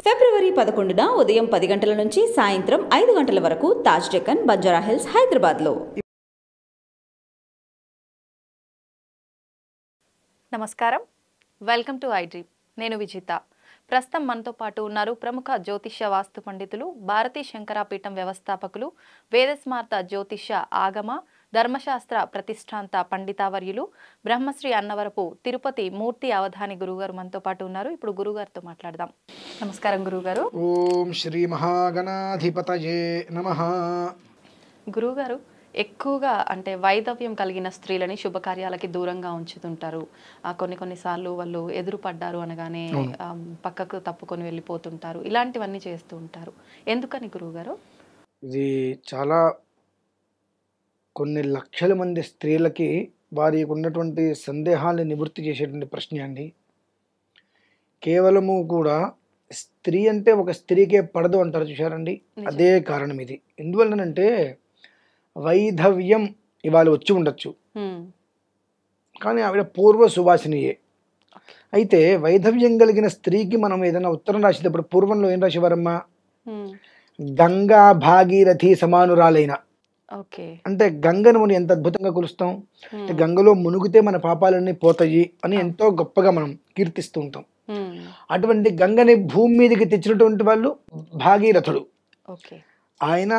ఫిబ్రవరి 11న ఉదయం 10 గంటల నుంచి సాయంత్రం 5 గంటల వరకు తాజ్ డెక్కన్, బంజారా హిల్స్, హైదరాబాద్లో. నమస్కారం, వెల్కమ్ టు ఐడ్రీమ్. నేను విజిత. ప్రస్తుతం మనతో పాటు ఉన్నారు ప్రముఖ జ్యోతిష్య వాస్తు పండితులు, భారతీ శంకరాపీఠం వ్యవస్థాపకులు, వేదస్మార్త జ్యోతిష్య ఆగమ ధర్మశాస్త్ర ప్రతిష్టాంత పండితావర్యులు, బ్రహ్మశ్రీ అన్నవరపు తిరుపతి మూర్తి అవధాని గురుగారు మనతో పాటు ఉన్నారు. ఇప్పుడు గురుగారితో మాట్లాడదాం. నమస్కారం గురుగారు. ఓం శ్రీ మహాగణాధిపతయే నమః. గురుగారు, ఎక్కువగా అంటే వైధవ్యం కలిగిన స్త్రీలని శుభకార్యాలకి దూరంగా ఉంచుతుంటారు. కొన్నిసార్లు వాళ్ళు ఎదురుపడ్డారు అనగానే పక్కకు తప్పుకొని వెళ్ళిపోతుంటారు. ఇలాంటివన్నీ చేస్తూ ఉంటారు. ఎందుకని గురువుగారు? ఇది చాలా కొన్ని లక్షల మంది స్త్రీలకి వారికి ఉన్నటువంటి సందేహాలను నివృత్తి చేసేటువంటి ప్రశ్న అండి. కేవలము కూడా స్త్రీ అంటే ఒక స్త్రీకే పడదు అంటారు, చూశారండి. అదే కారణం ఇది. ఎందువల్లనంటే వైధవ్యం ఇవాళ వచ్చి ఉండొచ్చు, కానీ ఆవిడ పూర్వ సువాసినియే. అయితే వైధవ్యం కలిగిన స్త్రీకి మనం ఏదైనా ఉత్తరం రాసేటప్పుడు పూర్వంలో ఏం రాసేవారమ్మా? గంగా భాగీరథి సమానురాలైన. అంటే గంగను మనం ఎంత అద్భుతంగా కొలుస్తాం. గంగలో మునిగితే మన పాపాలన్నీ పోతాయి అని ఎంతో గొప్పగా మనం కీర్తిస్తూ ఉంటాం. అటువంటి గంగని భూమి మీదకి తెచ్చినటువంటి వాళ్ళు భాగీరథుడు. ఆయన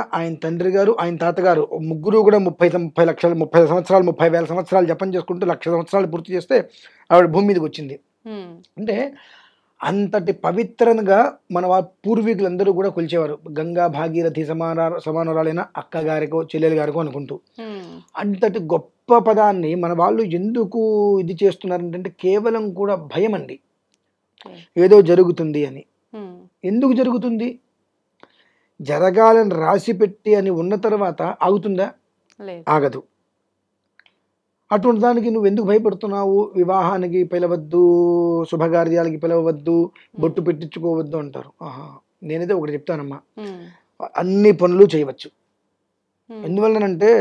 తండ్రి గారు, ఆయన తాతగారు ముగ్గురు కూడా 30 లక్షలు 30 సంవత్సరాలు 30,000 సంవత్సరాలు జపం చేసుకుంటూ 1,00,000 సంవత్సరాలు పూర్తి చేస్తే ఆవిడ భూమి మీదకి వచ్చింది. అంటే అంతటి పవిత్రంగా మన పూర్వీకులందరూ కూడా కొలిచేవారు. గంగా భాగీరథి సమానురాలైన అక్కగారికో చెల్లెలు గారికో అనుకుంటూ. అంతటి గొప్ప పదాన్ని మన వాళ్ళు ఎందుకు ఇది చేస్తున్నారంటే కేవలం కూడా భయం అండి. ఏదో జరుగుతుంది అని. ఎందుకు జరుగుతుంది? జరగాలని రాసి పెట్టి అని ఉన్న తర్వాత ఆగుతుందా? ఆగదు. అటువంటి దానికి నువ్వు ఎందుకు భయపడుతున్నావు? వివాహానికి పిలవద్దు, శుభకార్యాలకి పిలవద్దు, బొట్టు పెట్టించుకోవద్దు అంటారు. నేనైతే ఒకటి చెప్తానమ్మా, అన్ని పనులు చేయవచ్చు. ఎందువల్లనంటే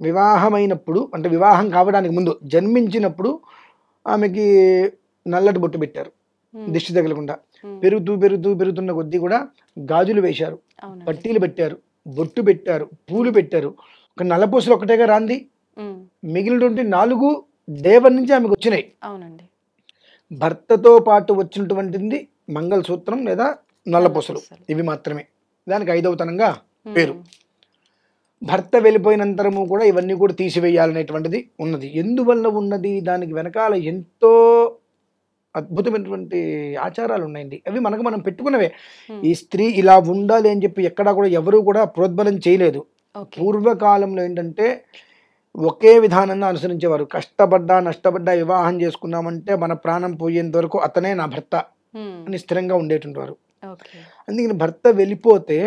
వివాహమైనప్పుడు, అంటే వివాహం కావడానికి ముందు జన్మించినప్పుడు ఆమెకి నల్లటి బొట్టు పెట్టారు దిష్టి తగలకుండా. పెరుగుతున్న కొద్దీ కూడా గాజులు వేశారు, పట్టీలు పెట్టారు, బొట్టు పెట్టారు, పూలు పెట్టారు. ఒక నల్లపూసలు ఒకటేగా రాంది, మిగిలినటువంటి 4 దేవర్ నుంచి ఆమెకు వచ్చినాయి. భర్తతో పాటు వచ్చినటువంటిది మంగళసూత్రం లేదా నల్లపూసలు, ఇవి మాత్రమే. దానికి 5వ తనంగా పేరు. భర్త వెళ్ళిపోయినంతరము కూడా ఇవన్నీ కూడా తీసివేయాలనేటువంటిది ఉన్నది. ఎందువల్ల ఉన్నది? దానికి వెనకాల ఎంతో అద్భుతమైనటువంటి ఆచారాలు ఉన్నాయండి. అవి మనం పెట్టుకున్నవే. ఈ స్త్రీ ఇలా ఉండాలి అని చెప్పి ఎక్కడా కూడా ఎవరు కూడా ప్రోద్బలం చేయలేదు. పూర్వకాలంలో ఏంటంటే ఒకే విధానంగా అనుసరించేవారు. కష్టపడ్డా నష్టపడ్డా వివాహం చేసుకున్నామంటే మన ప్రాణం పోయేంత వరకు అతనే నా భర్త అని స్థిరంగా ఉండేటువంటి వారు. అందుకని భర్త వెళ్ళిపోతే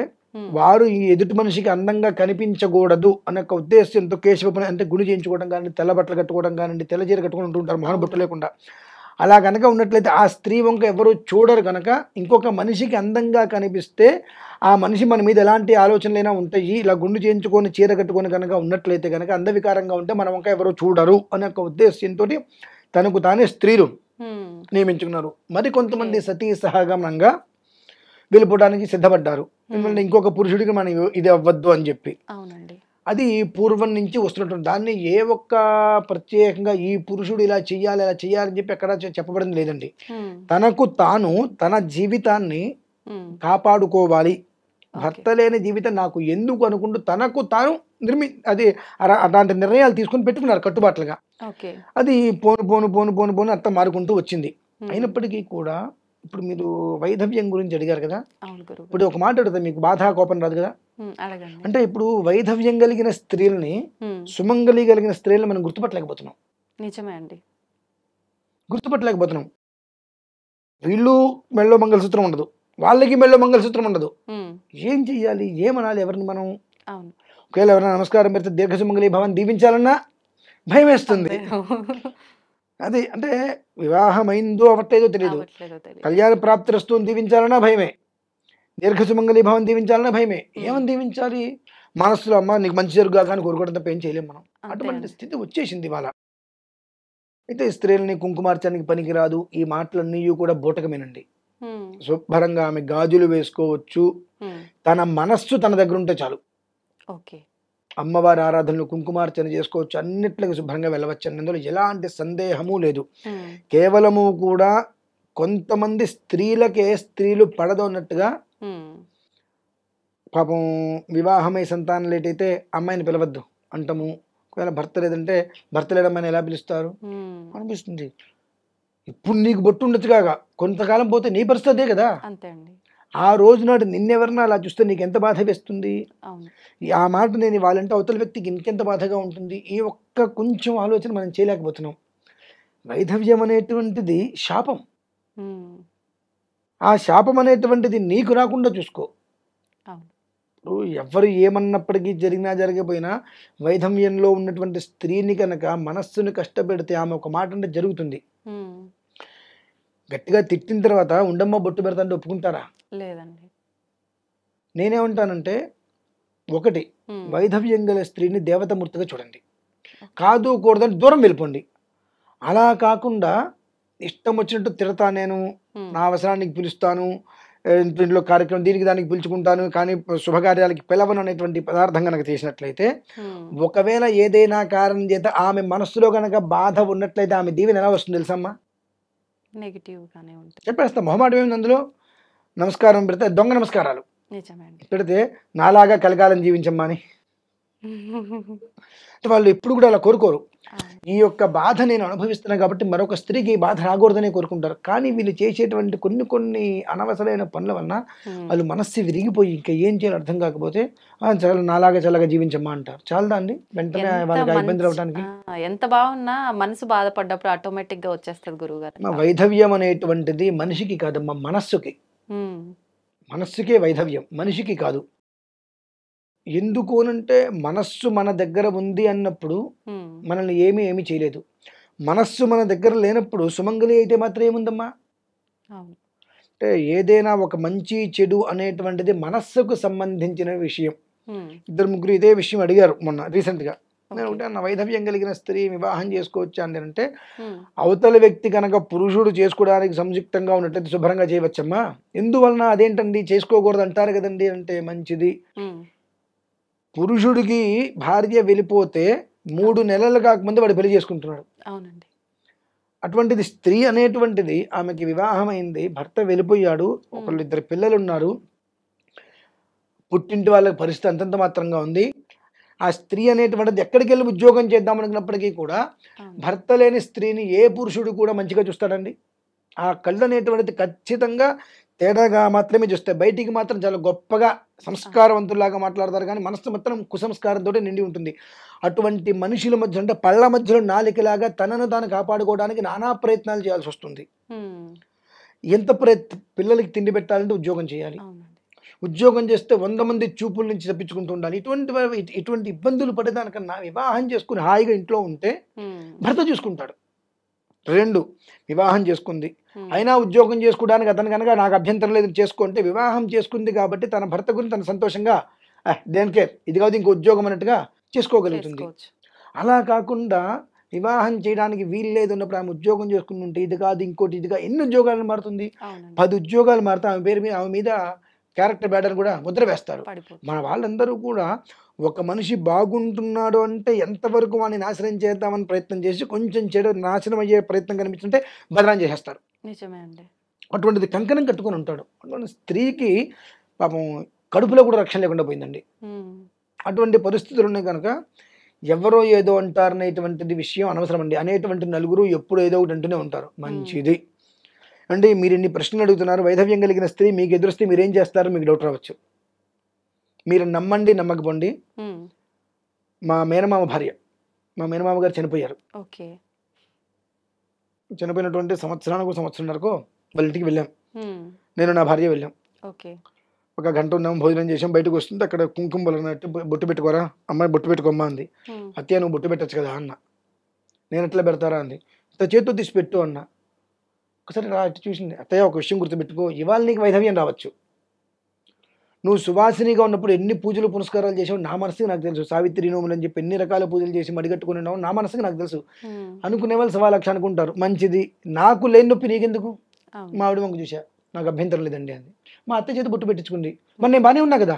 వారు ఈ ఎదుటి మనిషికి అందంగా కనిపించకూడదు అనే ఒక ఉద్దేశంతో కేశవ పని అంటే గుడి చేయించుకోవడం కానీ, తెల్ల బట్టలు కట్టుకోవడం కానీ, తెల్ల చీర కట్టుకుని ఉంటుంటారు మొహం బొట్టు లేకుండా. అలా కనుక ఉన్నట్లయితే ఆ స్త్రీ వంక ఎవరు చూడరు. కనుక ఇంకొక మనిషికి అందంగా కనిపిస్తే ఆ మనిషి మన మీద ఎలాంటి ఆలోచనలైనా ఉంటాయి. ఇలా గుండు చేయించుకొని చీర కట్టుకొని కనుక ఉన్నట్లయితే కనుక అందవికారంగా ఉంటే మన వంక ఎవరు చూడరు అనే ఒక ఉద్దేశంతో తనకు తానే స్త్రీలు నియమించుకున్నారు. మరి కొంతమంది సతీ సహగమనంగా వెళ్ళిపోవడానికి సిద్ధపడ్డారు. ఎందుకంటే ఇంకొక పురుషుడికి మనం ఇది అవ్వద్దు అని చెప్పి. అది పూర్వం నుంచి వస్తున్నటువంటి దాన్ని ఏ ఒక్క ప్రత్యేకంగా ఈ పురుషుడు ఇలా చెయ్యాలి అలా చెయ్యాలని చెప్పి ఎక్కడ చెప్పబడింది లేదండి. తనకు తాను తన జీవితాన్ని కాపాడుకోవాలి, భర్త లేని జీవితం నాకు ఎందుకు అనుకుంటూ తనకు తాను అలాంటి నిర్ణయాలు తీసుకుని పెట్టుకున్నారు కట్టుబాట్లుగా. అది పోను అర్థం మారుకుంటూ వచ్చింది. అయినప్పటికీ కూడా ఇప్పుడు మీరు వైధవ్యం గురించి అడిగారు కదా, ఇప్పుడు ఒక మాట అడుగుతా, మీకు బాధ కోపం రాదు కదా. అంటే ఇప్పుడు వైధవ్యం కలిగిన స్త్రీలని, సుమంగళి కలిగిన స్త్రీలను మనం గుర్తుపట్టలేకపోతున్నాం. నిజమే అండి, గుర్తుపట్టలేకపోతున్నాం. వీళ్ళు మెళ్ళో మంగళసూత్రం ఉండదు, వాళ్ళకి మెళ్ళో మంగళసూత్రం ఉండదు. ఏం చెయ్యాలి? ఏమనాలి ఎవరిని మనం? ఒకవేళ ఎవరైనా నమస్కారం పెడితే దీర్ఘ సుమంగళి భవన్ దీవించాలన్నా భయం వేస్తుంది. అది అంటే వివాహమైందో అవ్వట్లేదో తెలియదు, కళ్యాణ ప్రాప్తి వస్తువుని దీవించాలన్నా భయమే, దీర్ఘ సుమంగళి భవన్ దీవించాలన్నా భయమే. ఏమని దీవించాలి? మనస్సులో అమ్మ నీకు మంచి జరుగుగా కానీ కోరుకోవడం తప్ప ఏం చేయలేం మనం. అటువంటి స్థితి వచ్చేసింది ఇవాళ. అయితే స్త్రీలని కుంకుమార్చడానికి పనికిరాదు, ఈ మాటలన్నీ కూడా బూటకమేనండి. శుభ్రంగా ఆమె గాజులు వేసుకోవచ్చు. తన మనస్సు తన దగ్గర ఉంటే చాలు. ఓకే. అమ్మవారి ఆరాధనలు కుంకుమార్చన చేసుకోవచ్చు, అన్నిట్లకి శుభ్రంగా వెళ్ళవచ్చు. అందులో ఎలాంటి సందేహము లేదు. కేవలము కూడా కొంతమంది స్త్రీలకే స్త్రీలు పడదు అన్నట్టుగా, పాపం వివాహమై సంతానం లేట్ అయితే అమ్మాయిని పిలవద్దు అంటాము. ఒకవేళ భర్త లేదంటే భర్త లేడమ్మని ఎలా పిలుస్తారు అనిపిస్తుంది. ఇప్పుడు నీకు బొట్టు ఉండొచ్చు కాగా, కొంతకాలం పోతే నీ పరిస్థితి అదే కదా. అంతే అండి. ఆ రోజు నాడు నిన్నెవరన్నా అలా చూస్తే నీకు ఎంత బాధ వేస్తుంది. ఆ మాట నేను వాళ్ళంటే అవతల వ్యక్తికి ఇంకెంత బాధగా ఉంటుంది. ఈ ఒక్క కొంచెం ఆలోచన మనం చేయలేకపోతున్నాం. వైధవ్యం అనేటువంటిది శాపం. ఆ శాపం అనేటువంటిది నీకు రాకుండా చూసుకో. ఇప్పుడు ఎవరు ఏమన్నప్పటికీ జరిగినా జరగకపోయినా వైధవ్యంలో ఉన్నటువంటి స్త్రీని కనుక మనస్సును కష్టపెడితే ఆమె ఒక మాట అంటే జరుగుతుంది. గట్టిగా తిట్టిన తర్వాత ఉండమ్మ బొట్టు పెడతాంటే ఒప్పుకుంటారా? లేదండి. నేనేమంటానంటే, ఒకటి, వైధవ్యం గల స్త్రీని దేవతామూర్తిగా చూడండి. కాదు కూడదని దూరం వెళ్ళిపోండి. అలా కాకుండా ఇష్టం వచ్చినట్టు తిడతా, నేను నా అవసరానికి పిలుస్తాను, ఇంట్లో కార్యక్రమం దీనికి దానికి పిలుచుకుంటాను, కానీ శుభకార్యాలకి పిలవను అనేటువంటి పదార్థం కనుక చేసినట్లయితే, ఒకవేళ ఏదైనా కారణం చేత ఆమె మనస్సులో కనుక బాధ ఉన్నట్లయితే ఆమె దీవెన ఎలా వస్తుంది తెలుసమ్మా? నెగిటివ్గానే ఉంటుంది. చెప్పేస్తా, మొహమాటం ఏమింది అందులో. నమస్కారం పెడితే దొంగ నమస్కారాలు పెడితే నాలాగా కలకాలం జీవించమ్మా అని. వాళ్ళు ఎప్పుడు కూడా అలా కోరుకోరు. ఈ యొక్క బాధ నేను అనుభవిస్తున్నాను కాబట్టి మరొక స్త్రీకి ఈ బాధ రాకూడదనే కోరుకుంటారు. కానీ వీళ్ళు చేసేటువంటి కొన్ని అనవసరమైన పనుల వలన వాళ్ళు మనస్సు విరిగిపోయి ఇంకా ఏం చేయాలో అర్థం కాకపోతే చాలా నాలాగా చల్లగా జీవించమ్మా అంటారు. చాలదా అండి వెంటనే వాళ్ళకి ఇబ్బందులు అవడానికి? ఎంత బాగున్నా మనసు బాధపడ్డప్పుడు ఆటోమేటిక్ గా వచ్చేస్తుంది గురువు గారు. వైధవ్యం అనేటువంటిది మనిషికి కాదమ్మా, మనస్సుకి. మనస్సుకే వైధవ్యం, మనిషికి కాదు. ఎందుకు అనంటే మనస్సు మన దగ్గర ఉంది అన్నప్పుడు మనల్ని ఏమీ చేయలేదు. మనస్సు మన దగ్గర లేనప్పుడు సుమంగళి అయితే మాత్రం ఏముందమ్మా? అంటే ఏదైనా ఒక మంచి చెడు అనేటువంటిది మనస్సుకు సంబంధించిన విషయం. 2-3 ఇదే విషయం అడిగారు మొన్న రీసెంట్గా. నేను ఒకటే అన్న, వైధవ్యం కలిగిన స్త్రీ వివాహం చేసుకోవచ్చా అని అంటే, అవతల వ్యక్తి కనుక పురుషుడు చేసుకోవడానికి సంయుక్తంగా ఉన్నట్లయితే శుభ్రంగా చేయవచ్చమ్మా. ఎందువలన అదేంటండి చేసుకోకూడదు అంటారు కదండి అంటే, మంచిది. పురుషుడికి భార్య వెళ్ళిపోతే 3 నెలలు కాకముందు వాడు పెళ్లి చేసుకుంటున్నాడు. అవునండి. అటువంటిది స్త్రీ అనేటువంటిది ఆమెకి వివాహం అయింది, భర్త వెళ్ళిపోయాడు, 1-2 పిల్లలు ఉన్నారు, పుట్టింటి వాళ్ళకి పరిస్థితి అంతంత మాత్రంగా ఉంది. ఆ స్త్రీ అనేటువంటిది ఎక్కడికి వెళ్ళి ఉద్యోగం చేద్దామనుకున్నప్పటికీ కూడా భర్త లేని స్త్రీని ఏ పురుషుడు కూడా మంచిగా చూస్తాడండి? ఆ కళ్ళు అనేటువంటిది ఖచ్చితంగా తేడాగా మాత్రమే చూస్తాయి. బయటికి మాత్రం చాలా గొప్పగా సంస్కారవంతులాగా మాట్లాడతారు, కానీ మనస్సు మాత్రం కుసంస్కారంతో నిండి ఉంటుంది. అటువంటి మనుషుల మధ్య అంటే పళ్ళ మధ్యలో నాలికలాగా తనను తాను కాపాడుకోవడానికి నానా ప్రయత్నాలు చేయాల్సి వస్తుంది. ఎంత పిల్లలకి తిండి పెట్టాలంటే ఉద్యోగం చేయాలి. ఉద్యోగం చేస్తే 100 మంది చూపుల నుంచి తప్పించుకుంటూ ఉండాలి. ఇటువంటి ఇబ్బందులు పడేదానికన్నా వివాహం చేసుకుని హాయిగా ఇంట్లో ఉంటే భర్త చూసుకుంటాడు. 2, వివాహం చేసుకుంది అయినా ఉద్యోగం చేసుకోవడానికి అతను కనుక నాకు అభ్యంతరం లేదు చేసుకుంటే, వివాహం చేసుకుంది కాబట్టి తన భర్త గురించి తన సంతోషంగా దేనికే ఇది కాదు ఇంకో ఉద్యోగం అన్నట్టుగా చేసుకోగలుగుతుంది. అలా కాకుండా వివాహం చేయడానికి వీలు లేదు ఉన్నప్పుడు ఆమె ఉద్యోగం చేసుకుని ఉంటే ఇది కాదు ఇంకోటి ఇదిగా ఎన్ని ఉద్యోగాలు మారుతుంది? 10 ఉద్యోగాలు మారుతా ఆమె పేరు మీద ఆమె మీద క్యారెక్టర్ బ్యాడ్ అని కూడా ముద్ర వేస్తారు. మన వాళ్ళందరూ కూడా ఒక మనిషి బాగుంటున్నాడు అంటే ఎంతవరకు వాడిని నాశనం చేద్దామని ప్రయత్నం చేసి కొంచెం చెడు నాశనం అయ్యే ప్రయత్నం కనిపిస్తుంటే బదనాం చేసేస్తారు. నిజమే అండి. అటువంటిది కంకణం కట్టుకొని ఉంటాడు. అటువంటి స్త్రీకి పాపం కడుపులో కూడా రక్షణ లేకుండా పోయిందండి. అటువంటి పరిస్థితులు ఉన్నాయి కనుక ఎవరో ఏదో అంటారనేటువంటిది విషయం అనవసరం అండి. అనేటువంటి నలుగురు ఎప్పుడు ఏదో ఒకటి అంటూనే ఉంటారు. మంచిది అంటే మీరు ఇన్ని ప్రశ్నలు అడుగుతున్నారు. వైధవ్యం కలిగిన స్త్రీ మీకు ఎదురుస్తే మీరేం చేస్తారో మీకు డౌట్ రావచ్చు. మీరు నమ్మండి నమ్మకపోండి, మా మేనమామ భార్య, మా మేనమామ గారు చనిపోయారు. చనిపోయినటువంటి సంవత్సరానికో వాళ్ళ ఇంటికి వెళ్ళాం. నేను నా భార్య వెళ్ళాం. ఒక గంట ఉన్నాం, భోజనం చేసాం. బయటకు వస్తుంటే అక్కడ కుంకుమ బొలనట్టు బొట్టు పెట్టుకోరా అమ్మాయి, బొట్టు పెట్టుకోమ్మా అంది. అత్తయ్య నువ్వు బొట్టు పెట్టచ్చు కదా అన్న. నేను ఎట్లా పెడతారా అంది. చేతితో తీసి పెట్టు అన్న. ఒకసారి చూసింది. అత్తయ్య ఒక విషయం గుర్తుపెట్టుకో, ఇవాళ నీకు వైధవ్యం రావచ్చు. నువ్వు సువాసినిగా ఉన్నప్పుడు ఎన్ని పూజలు పునస్కారాలు చేసావు నా మనసుకి నాకు తెలుసు. సావిత్రి నోములు అని చెప్పి ఎన్ని రకాల పూజలు చేసి మడిగట్టుకుని ఉన్నావు నా మనసుకి నాకు తెలుసు. అనుకునే వాళ్ళు 1,00,000 అనుకుంటారు. మంచిది, నాకు లేని నొప్పి నీకెందుకు? మా ఆవిడ వంక చూసా, నాకు అభ్యంతరం లేదండి అంది. మా అత్త చేత బొట్టు పెట్టించుకుంది. మరి నేను బాగానే ఉన్నా కదా,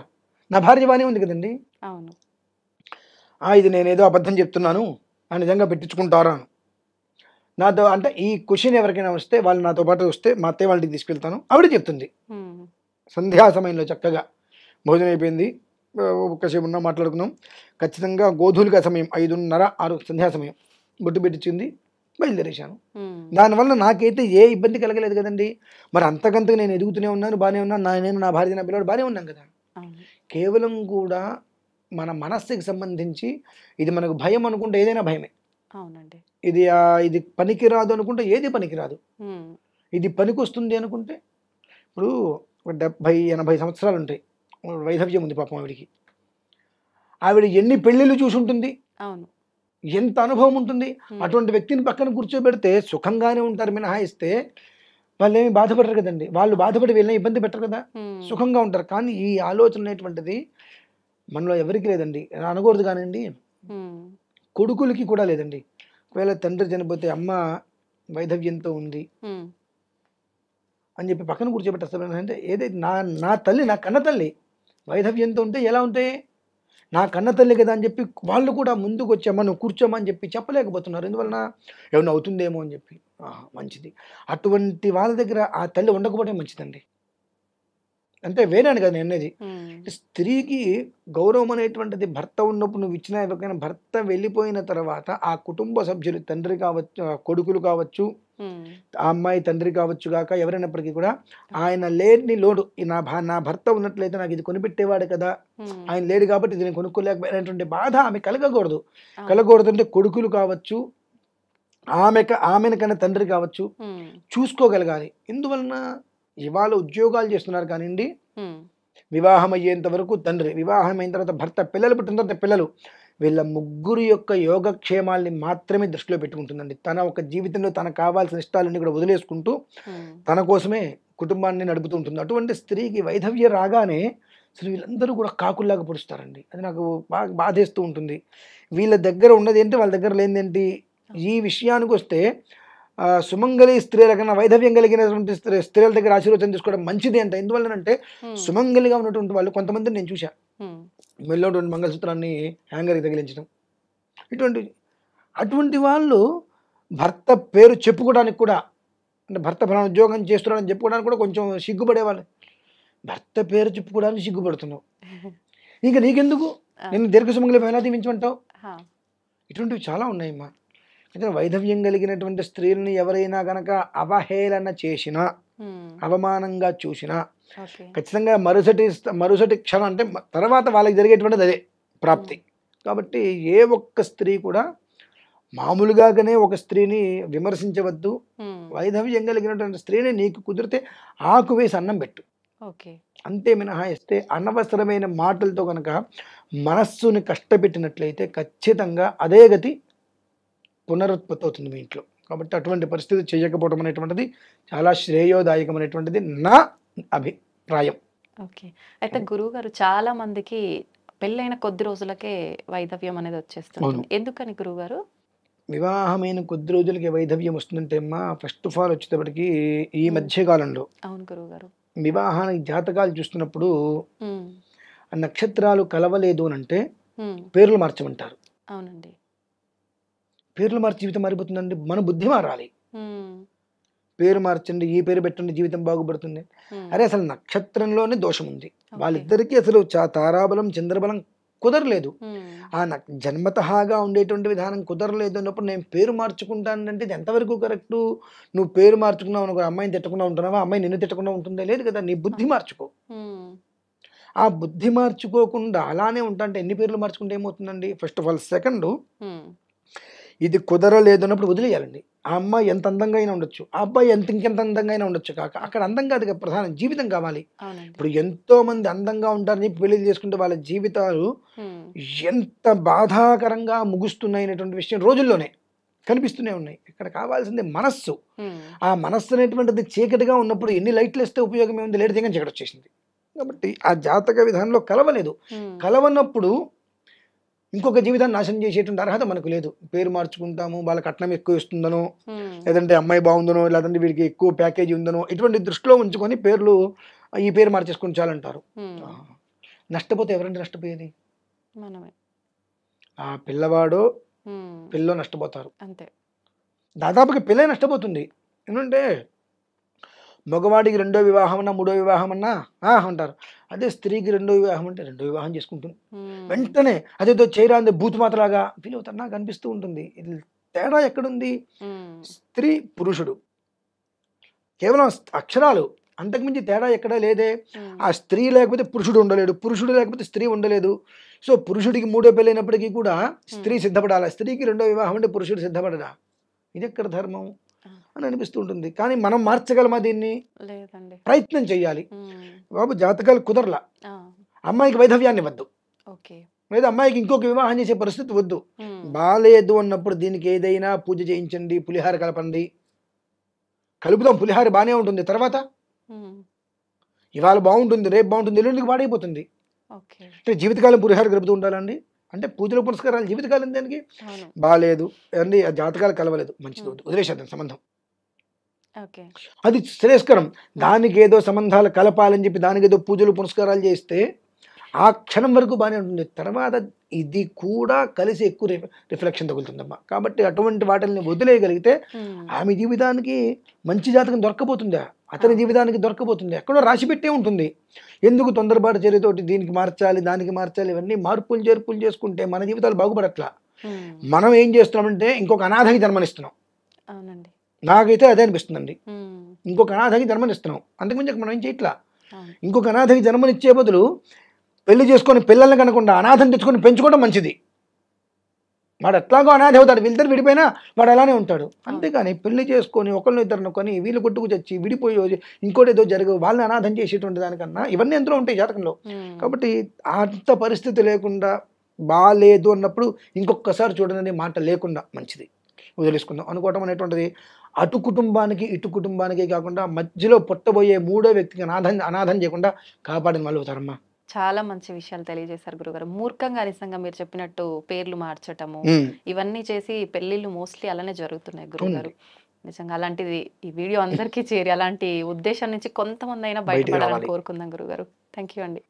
నా భార్య బాగానే ఉంది కదండి. అవును. ఇది నేనేదో అబద్ధం చెప్తున్నాను, నిజంగా పెట్టించుకుంటారా నాతో అంటే ఈ క్వశ్చన్ ఎవరికైనా వస్తే వాళ్ళు నాతో పాటు వస్తే మా అత్తయ్య వాళ్ళకి తీసుకెళ్తాను. ఆవిడ చెప్తుంది సంధ్యా సమయంలో చక్కగా భోజనం అయిపోయింది, ఒక్కసేపు ఉన్నా మాట్లాడుకున్నాం, ఖచ్చితంగా గోధూలిక సమయం 5:30, 6 సంధ్యా సమయం బొట్టు పెట్టించింది, బయలుదేరేశాను. దానివల్ల నాకైతే ఏ ఇబ్బంది కలగలేదు కదండి. మరి అంతకంతకు నేను ఎదుగుతూనే ఉన్నాను, బాగానే ఉన్నాను, నేను నా భార్య నా పిల్లడు బాగానే ఉన్నాం కదా. కేవలం కూడా మన మనస్సుకి సంబంధించి ఇది మనకు భయం అనుకుంటే ఏదైనా భయమే. అవునండి. ఇది పనికిరాదు అనుకుంటే ఏది పనికిరాదు, ఇది పనికి వస్తుంది అనుకుంటే. ఇప్పుడు 70-80 సంవత్సరాలు ఉంటాయి, వైధవ్యం ఉంది పాపం ఆవిడికి. ఆవిడ ఎన్ని పెళ్ళిళ్ళు చూసి ఉంటుంది, అవును, ఎంత అనుభవం ఉంటుంది. అటువంటి వ్యక్తిని పక్కన కూర్చోబెడితే సుఖంగానే ఉంటారు మినహాయిస్తే వాళ్ళు ఏమి బాధపడరు కదండి. వాళ్ళు బాధపడి వీళ్ళని ఇబ్బంది పెట్టరు కదా, సుఖంగా ఉంటారు. కానీ ఈ ఆలోచన అనేటువంటిది మనలో ఎవరికి లేదండి, అనకూడదు కానివ్వండి, కొడుకులకి కూడా లేదండి. ఒకవేళ తండ్రి చనిపోతే అమ్మ వైధవ్యంతో ఉంది అని చెప్పి పక్కన కూర్చోబెట్టేస్తారు. అంటే ఏదైతే నా తల్లి, నా కన్న తల్లి వైధవ్యంతో ఉంటే ఎలా ఉంటాయి, నా కన్న తల్లి కదా అని చెప్పి వాళ్ళు కూడా ముందుకు వచ్చి అమ్మ నువ్వు కూర్చోమా అని చెప్పి చెప్పలేకపోతున్నారు. ఎందువలన ఏమన్నా అవుతుందేమో అని చెప్పి. మంచిది, అటువంటి వాళ్ళ దగ్గర ఆ తల్లి ఉండకపోవడం మంచిదండి. అంటే వేరేను కదా నేను అనేది. స్త్రీకి గౌరవం అనేటువంటిది భర్త ఉన్నప్పుడు నువ్వు ఇచ్చినా ఎవరికైనా, భర్త వెళ్ళిపోయిన తర్వాత ఆ కుటుంబ సభ్యులు, తండ్రి కావచ్చు, కొడుకులు కావచ్చు, ఆ అమ్మాయి తండ్రి కావచ్చు గాక ఎవరైనప్పటికీ కూడా ఆయన లేని లోడు, నా భర్త ఉన్నట్లయితే నాకు ఇది కొనిపెట్టేవాడు కదా, ఆయన లేడు కాబట్టి ఇది నేను కొనుక్కోలేకపోయినటువంటి బాధ ఆమె కలగకూడదు. అంటే కొడుకులు కావచ్చు, ఆమెను కన్నా తండ్రి కావచ్చు చూసుకోగలగాలి. ఇందువలన ఇవాళ ఉద్యోగాలు చేస్తున్నారు కానివ్వండి, వివాహం అయ్యేంత వరకు తండ్రి, వివాహం అయిన తర్వాత భర్త, పిల్లలు పుట్టిన తర్వాత పిల్లలు, వీళ్ళ ముగ్గురు యొక్క యోగక్షేమాల్ని మాత్రమే దృష్టిలో పెట్టుకుంటుందండి. తన ఒక జీవితంలో తనకు కావాల్సిన ఇష్టాలన్నీ కూడా వదిలేసుకుంటూ తన కోసమే కుటుంబాన్ని నడుపుతూ ఉంటుంది. అటువంటి స్త్రీకి వైధవ్య రాగానే అసలు వీళ్ళందరూ కూడా కాకుల్లాగా పొడుస్తారండి. అది నాకు బాగా బాధేస్తూ ఉంటుంది. వీళ్ళ దగ్గర ఉన్నది ఏంటి, వాళ్ళ దగ్గర లేనిదేంటి. ఈ విషయానికి వస్తే సుమంగళి స్త్రీల కన్నా వైధవ్యం కలిగినటువంటి స్త్రీల దగ్గర ఆశీర్వచనం తీసుకోవడం మంచిది అంట. ఎందువల్లనంటే సుమంగళిగా ఉన్నటువంటి వాళ్ళు కొంతమందిని నేను చూసా, మెల్లోటువంటి మంగళసూత్రాన్ని హ్యాంగర్కి తగిలించడం, అటువంటి వాళ్ళు భర్త పేరు చెప్పుకోవడానికి కూడా, అంటే భర్త ఫలానా ఉద్యోగం చేస్తున్నాడని చెప్పుకోవడానికి కూడా కొంచెం సిగ్గుపడేవాళ్ళు. భర్త పేరు చెప్పుకోవడానికి సిగ్గుపడుతున్నావు, ఇంకా నీకెందుకు, నేను దీర్ఘ సుమంగళి పైన దీవించమంటావు. ఇటువంటివి చాలా ఉన్నాయమ్మా. అయితే వైధవ్యం కలిగినటువంటి స్త్రీలని ఎవరైనా కనుక అవహేళన చేసినా, అవమానంగా చూసినా ఖచ్చితంగా మరుసటి క్షణం, అంటే తర్వాత వాళ్ళకి జరిగేటువంటిది అదే ప్రాప్తి. కాబట్టి ఏ ఒక్క స్త్రీ కూడా మామూలుగానే ఒక స్త్రీని విమర్శించవద్దు. వైధవ్యం కలిగినటువంటి స్త్రీని నీకు కుదిరితే ఆకు వేసి అన్నం పెట్టు, అంతే మినహాయిస్తే అనవసరమైన మాటలతో కనుక మనస్సుని కష్టపెట్టినట్లయితే ఖచ్చితంగా అదే గతి పునరుత్పత్తి అవుతుంది మీ ఇంట్లో. కాబట్టి అటువంటి పరిస్థితి చేయకపోవడం అనేటువంటిది చాలా శ్రేయోదాయకమైనటువంటిది నా అభిప్రాయం. ఓకే. అయితే గురువు గారు, చాలా మందికి పెళ్ళైన కొద్ది రోజులకే వైధవ్యం అనేది వచ్చేస్తుంది. ఎందుకని గురువు గారు? వివాహమైన కొద్ది రోజులకి వైధవ్యం వస్తుందంటే అమ్మా, ఫస్ట్ ఆఫ్ ఆల్ వచ్చేటప్పటికి ఈ మధ్య కాలంలో, అవును గురువు గారు, వివాహానికి జాతకాలు చూస్తున్నప్పుడు నక్షత్రాలు కలవలేదు అని అంటే పేర్లు మార్చమంటారు. అవునండి. పేర్లు మార్చి జీవితం మారిపోతుందండి. మన బుద్ధి మారాలి. పేరు మార్చండి, ఈ పేరు పెట్టండి, జీవితం బాగుపడుతుంది. అరే అసలు నక్షత్రంలోనే దోషం ఉంది. వాళ్ళిద్దరికీ అసలు తారాబలం చంద్రబలం కుదరలేదు. ఆ జన్మతహాగా ఉండేటువంటి విధానం కుదరలేదు అన్నప్పుడు నేను పేరు మార్చుకుంటానంటే ఇది ఎంతవరకు కరెక్టు? నువ్వు పేరు మార్చుకున్నావు అనుకో, అమ్మాయిని తిట్టకుండా ఉంటున్నావా, అమ్మాయి నిన్ను తిట్టకుండా ఉంటుందే? లేదు కదా. నీ బుద్ధి మార్చుకో. ఆ బుద్ధి మార్చుకోకుండా అలానే ఉంటా అంటే ఎన్ని పేర్లు మార్చుకుంటే ఏమవుతుందండి? First of all. సెకండ్, ఇది కుదరలేదు అన్నప్పుడు వదిలేయాలండి. ఆ అమ్మాయి ఎంత అందంగా అయినా ఉండొచ్చు, ఆ అబ్బాయి ఇంకెంత అందంగా అయినా ఉండొచ్చు. కాక అక్కడ అందం కాదు ప్రధానం, జీవితం కావాలి. ఇప్పుడు ఎంతో మంది అందంగా ఉంటారని పెళ్లి చేసుకుంటే వాళ్ళ జీవితాలు ఎంత బాధాకరంగా ముగుస్తున్నాయనేటువంటి విషయం రోజుల్లోనే కనిపిస్తూనే ఉన్నాయి. ఇక్కడ కావాల్సింది మనస్సు. ఆ మనస్సు అనేటువంటిది చీకటిగా ఉన్నప్పుడు ఎన్ని లైట్లు వేస్తే ఉపయోగం ఏముంది? లేట్ దిగా చీకటి వచ్చేసింది. కాబట్టి ఆ జాతక విధానంలో కలవలేదు. కలవనప్పుడు ఇంకొక జీవితాన్ని నాశనం చేసేటువంటి అర్హత మనకు లేదు. పేరు మార్చుకుంటాము, వాళ్ళ కట్నం ఎక్కువ ఇస్తుందనో, లేదంటే అమ్మాయి బాగుందనో, లేదంటే వీరికి ఎక్కువ ప్యాకేజీ ఉందనో, ఇటువంటి దృష్టిలో ఉంచుకొని పేర్లు ఈ పేరు మార్చేసుకొని చాలంటారు. నష్టపోతే ఎవరంటే నష్టపోయేది? మనమే. ఆ పిల్లవాడో పిల్లో నష్టపోతారు. అంతే. దాదాపుగా పిల్లే నష్టపోతుంది. ఎందుకంటే మగవాడికి 2వ వివాహం అన్నా 3వ వివాహం అన్నా అంటారు. అదే స్త్రీకి 2వ వివాహం అంటే 2వ వివాహం చేసుకుంటుంది. వెంటనే అదేదో చేయరాంది భూతమాతలాగా ఫీల్ అవుతారు. నాకు అనిపిస్తూ ఉంటుంది. ఇది తేడా ఎక్కడుంది? స్త్రీ పురుషుడు కేవలం అక్షరాలు, అంతకుమించి తేడా ఎక్కడా లేదే. ఆ స్త్రీ లేకపోతే పురుషుడు ఉండలేడు, పురుషుడు లేకపోతే స్త్రీ ఉండలేదు. సో పురుషుడికి 3వ పెళ్ళైనప్పటికీ కూడా స్త్రీ సిద్ధపడాలా, స్త్రీకి 2వ వివాహం అంటే పురుషుడు సిద్ధపడడా? ఇది ఎక్కడ ధర్మం అని అనిపిస్తూ ఉంటుంది. కానీ మనం మార్చగలమా దీన్ని? లేదండి. ప్రయత్నం చేయాలి. బాబు జాతకాలు కుదరలా, అమ్మాయికి వైధవ్యాన్ని వద్దు, లేదా అమ్మాయికి ఇంకొక వివాహం చేసే పరిస్థితి వద్దు, బాలేదు అన్నప్పుడు దీనికి ఏదైనా పూజ చేయించండి, పులిహార కలపండి. కలుపుదాం, పులిహార బాగానే ఉంటుంది, తర్వాత ఇవాళ బాగుంటుంది, రేపు బాగుంటుంది, ఎల్లుండికి పాడైపోతుంది. అంటే జీవితకాలం పులిహార కలుపుతూ ఉండాలండి. అంటే పూజలు పురస్కారాలు జీవితకాలం దానికి బాగాలేదు అండి, ఆ జాతకాలు కలవలేదు, మంచిది వదిలేసేద్దాం సంబంధం, అది శ్రేయస్కరం. దానికి ఏదో సంబంధాలు కలపాలని చెప్పి దానికి ఏదో పూజలు పురస్కారాలు చేస్తే ఆ క్షణం వరకు బాగానే ఉంటుంది, తర్వాత ఇది కూడా కలిసి ఎక్కువ రిఫ్లెక్షన్ తగులుతుందమ్మా. కాబట్టి అటువంటి వాటిని వదిలేయగలిగితే ఆమె జీవితానికి మంచి జాతకం దొరకపోతుందా, అతని జీవితానికి దొరకపోతుంది, ఎక్కడో రాసి పెట్టే ఉంటుంది. ఎందుకు తొందరపాటు చర్యతోటి దీనికి మార్చాలి, దానికి మార్చాలి, ఇవన్నీ మార్పులు చేర్పులు చేసుకుంటే మన జీవితాలు బాగుపడట్లా. మనం ఏం చేస్తున్నామంటే ఇంకొక అనాథకి జన్మనిస్తున్నాం. నాకైతే అదే అనిపిస్తుందండి. ఇంకొక అనాథకి జన్మనిస్తున్నాం, అంతకుమించి మనం ఏం చేయట్లా. ఇంకొక అనాథకి జన్మనిచ్చే బదులు పెళ్లి చేసుకొని పిల్లల్ని కనకుండా అనాథని తెచ్చుకొని పెంచుకోవడం మంచిది. వాడు ఎట్లాగో అనాథ అవుతాడు, వీళ్ళిద్దరు విడిపోయినా వాడు అలానే ఉంటాడు. అంతేగాని పెళ్లి చేసుకొని ఒకరిని ఇద్దరిని కొని వీళ్ళు కొట్టుకు చచ్చి విడిపోయి ఇంకోటి ఏదో జరగవు, వాళ్ళని అనాథం చేసేటువంటి దానికన్నా ఇవన్నీ ఎంతో ఉంటాయి జాతకంలో. కాబట్టి అంత పరిస్థితి లేకుండా బాగాలేదు అన్నప్పుడు ఇంకొకసారి చూడని మాట లేకుండా మంచిది వదిలేసుకుందాం అనుకోవటం అనేటువంటిది అటు కుటుంబానికి ఇటు కుటుంబానికి కాకుండా మధ్యలో పుట్టబోయే 3వ వ్యక్తికి అనాథం చేయకుండా కాపాడిన వాళ్ళు అవుతారమ్మా. చాలా మంచి విషయాలు తెలియజేశారు గురుగారు. మూర్ఖంగా నిజంగా మీరు చెప్పినట్టు పేర్లు మార్చటము ఇవన్నీ చేసి పెళ్లిళ్ళు మోస్ట్లీ అలానే జరుగుతున్నాయి గురుగారు. నిజంగా అలాంటిది ఈ వీడియో అందరికీ చేరి అలాంటి ఉద్దేశం నుంచి కొంతమంది అయినా బయటపడాలని కోరుకుందాం గురుగారు. థ్యాంక్ యూ అండి.